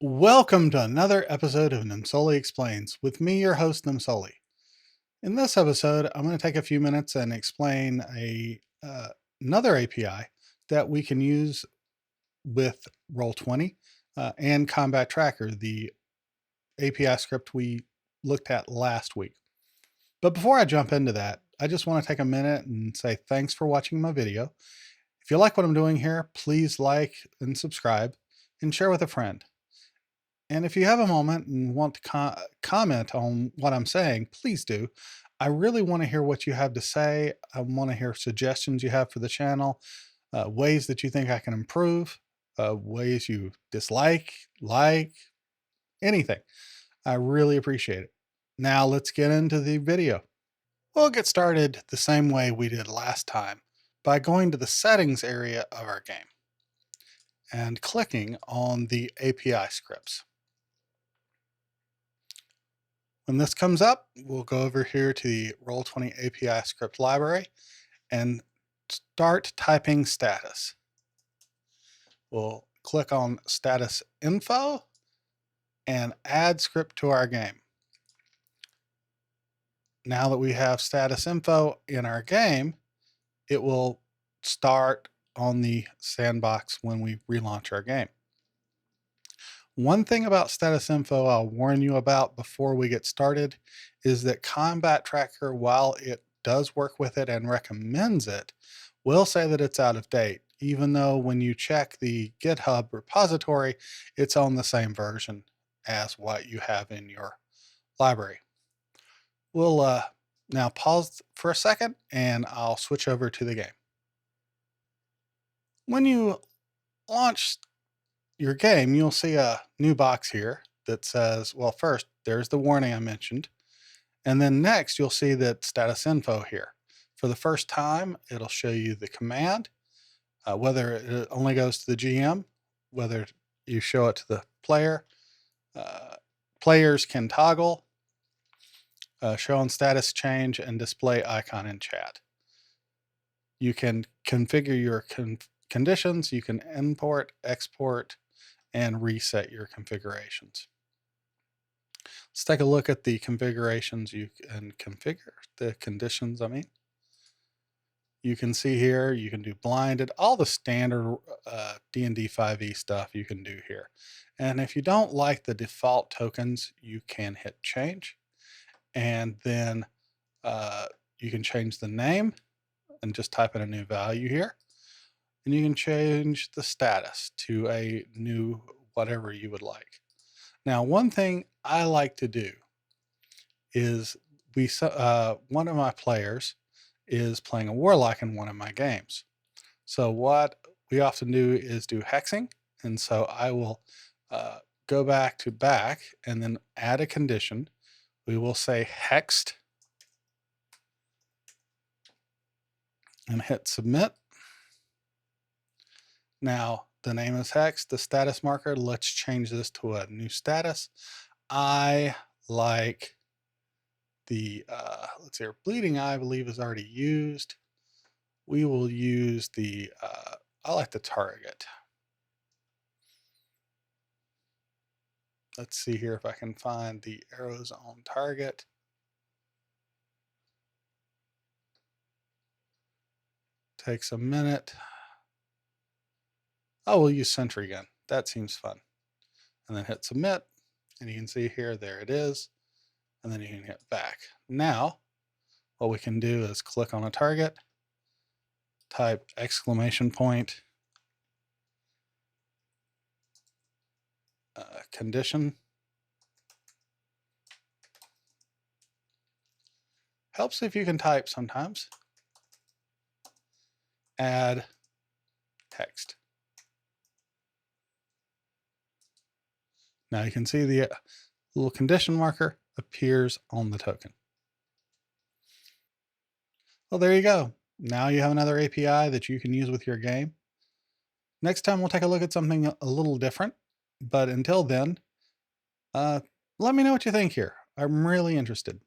Welcome to another episode of Nimsoli Explains with me, your host, Nimsoli. In this episode, I'm going to take a few minutes and explain another API that we can use with Roll20 and Combat Tracker, the API script we looked at last week. But before I jump into that, I just want to take a minute and say thanks for watching my video. If you like what I'm doing here, please like and subscribe and share with a friend. And if you have a moment and want to comment on what I'm saying, please do. I really want to hear what you have to say. I want to hear suggestions you have for the channel, ways that you think I can improve, ways you dislike, like, anything. I really appreciate it. Now let's get into the video. We'll get started the same way we did last time by going to the settings area of our game and clicking on the API scripts. When this comes up, we'll go over here to the Roll20 API script library and start typing status. We'll click on StatusInfo and add script to our game. Now that we have StatusInfo in our game, it will start on the sandbox when we relaunch our game. One thing about StatusInfo I'll warn you about before we get started is that Combat Tracker, while it does work with it and recommends it, will say that it's out of date, even though when you check the GitHub repository, it's on the same version as what you have in your library. We'll now pause for a second and I'll switch over to the game. When you launch your game, you'll see a new box here that says, well, first, there's the warning I mentioned. And then next, you'll see that status info here. For the first time, it'll show you the command, whether it only goes to the GM, whether you show it to the player. Players can toggle, show on status change, and display icon in chat. You can configure your conditions. You can import, export, and reset your configurations. Let's take a look at the configurations you can configure, the conditions, I mean. You can see here, you can do blinded, all the standard D&D 5e stuff you can do here. And if you don't like the default tokens, you can hit change. And then you can change the name and just type in a new value here. And you can change the status to a new whatever you would like. Now, one thing I like to do is one of my players is playing a warlock in one of my games. So what we often do is do hexing. And so I will go back and then add a condition. We will say hexed and hit submit. Now, the name is hexed, the status marker. Let's change this to a new status. I like the, let's see, bleeding eye, I believe, is already used. We will use the, I like the target. Let's see here if I can find the arrows on target. Takes a minute. Oh, we'll use sentry gun. That seems fun. And then hit submit. And you can see here, there it is. And then you can hit back. Now, what we can do is click on a target, type exclamation point, condition. Helps if you can type sometimes. Add text. Now you can see the little condition marker appears on the token. Well, there you go. Now you have another API that you can use with your game. Next time we'll take a look at something a little different. But until then, let me know what you think here. I'm really interested.